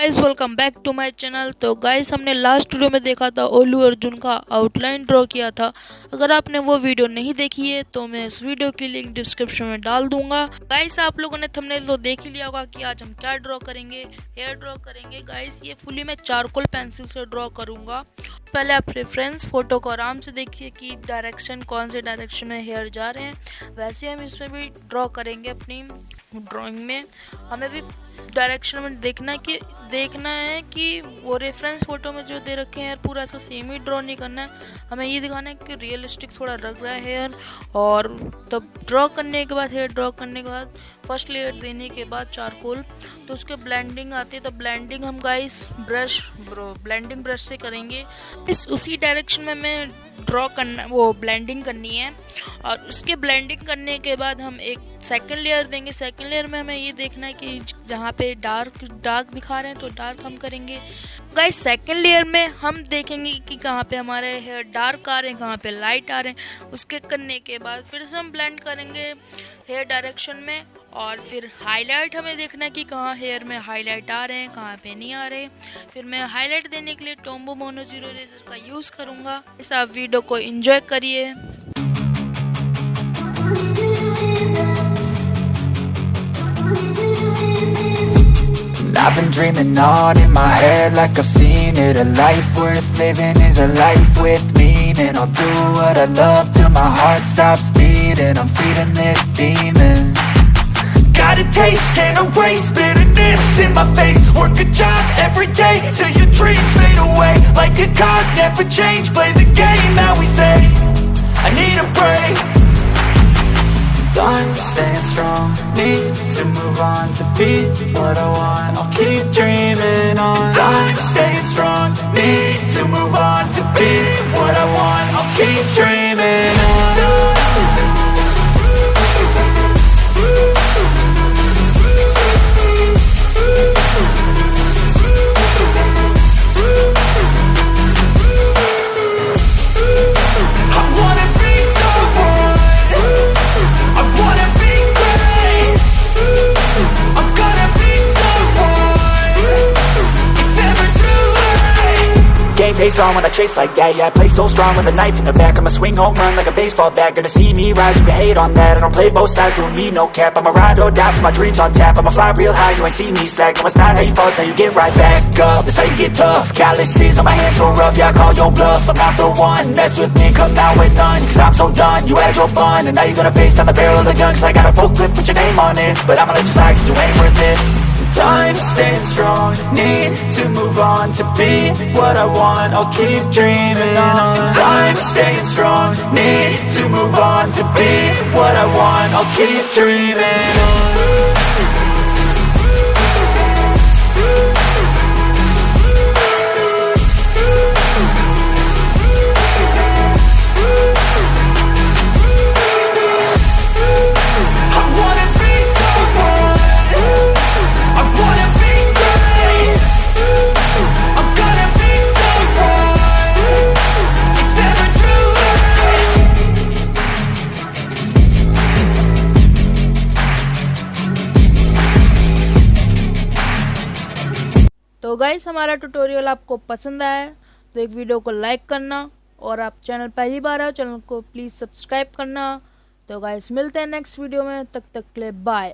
Guys welcome back to my channel. तो guys हमने last video में देखा था अल्लू अर्जुन का आउटलाइन ड्रॉ किया था। अगर आपने वो वीडियो नहीं देखी है तो मैं उस वीडियो की लिंक डिस्क्रिप्शन में डाल दूंगा। गाइस आप लोगों ने थंबनेल तो देख ही लिया होगा कि आज हम क्या ड्रॉ करेंगे। हेयर ड्रॉ करेंगे गाइस। ये फुली मैं चारकोल पेंसिल से ड्रॉ करूंगा। पहले आप रेफरेंस फोटो को आराम से देखिए कि डायरेक्शन कौन से डायरेक्शन में हेयर जा रहे हैं। वैसे हम इसमें भी ड्रॉ करेंगे। अपनी ड्राइंग में हमें भी डायरेक्शन में देखना है कि वो रेफरेंस फोटो में जो दे रखे हैं हेयर पूरा ऐसा सेम ही ड्रॉ नहीं करना है। हमें ये दिखाना है कि रियलिस्टिक थोड़ा लग रहा है हेयर। और तब ड्रॉ करने के बाद हेयर ड्रॉ करने के बाद फर्स्ट लेयर देने के बाद चारकोल तो उसके ब्लेंडिंग आती है। तो ब्लेंडिंग हम गाइस ब्लेंडिंग ब्रश से करेंगे। इस उसी डायरेक्शन में मैं ड्रॉ करना वो ब्लेंडिंग करनी है। और उसके ब्लेंडिंग करने के बाद हम एक सेकंड लेयर देंगे। सेकंड लेयर में हमें ये देखना है कि जहाँ पे डार्क दिखा रहे हैं तो डार्क हम करेंगे गाइस। सेकंड लेयर में हम देखेंगे कि कहाँ पे हमारे हेयर डार्क आ रहे हैं, कहाँ पे लाइट आ रहे हैं। उसके करने के बाद फिर से हम ब्लेंड करेंगे हेयर डायरेक्शन में। और फिर हाईलाइट हमें देखना है कि कहाँ हेयर में हाईलाइट आ रहे हैं, कहाँ पे नहीं आ रहे। फिर मैं हाईलाइट देने के लिए टोम्बो मोनो जीरो इरेजर का यूज़ करूँगा। इस आप वीडियो को एंजॉय करिए। I've been dreaming on in my head like I've seen it. A life worth living is a life with meaning. I'll do what I love till my heart stops beating. I'm feeding this demon. Got a taste, can't erase bitterness in my face. Work a job every day till your dreams fade away. Like a card, never change, play the game that we say. I need a break. I'm staying strong, need to move on to be what I want. I'll keep dreaming on. I'm staying strong, need to move on to be what I want. I'll keep dreaming on. Game face on when I chase like that. Yeah, I play so strong with a knife in the back. I'ma swing home run like a baseball bat. Gonna see me rise, you can hate on that. I don't play both sides, doing me no cap. I'ma ride or die for my dreams on tap. I'ma fly real high, you ain't see me slack. No, it's not how you fall, it's how you get right back up. That's how you get tough. Calluses on my hands so rough, yeah, I call your bluff. I'm not the one, mess with me, come down with none. Cause I'm so done, you had your fun. And now you're gonna face down the barrel of the gun. Cause I got a full clip, put your name on it. But I'ma let you slide cause you ain't worth it. I'm staying strong, need to move on to be what I want. I'll keep dreaming on. I'm staying strong, need to move on to be what I want. I'll keep dreaming on. तो guys हमारा tutorial आपको पसंद आया तो एक video को like करना। और आप चैनल पहली बार आओ चैनल को प्लीज़ सब्सक्राइब करना। तो गाइस मिलते हैं नेक्स्ट वीडियो में, तब तक के लिए बाय।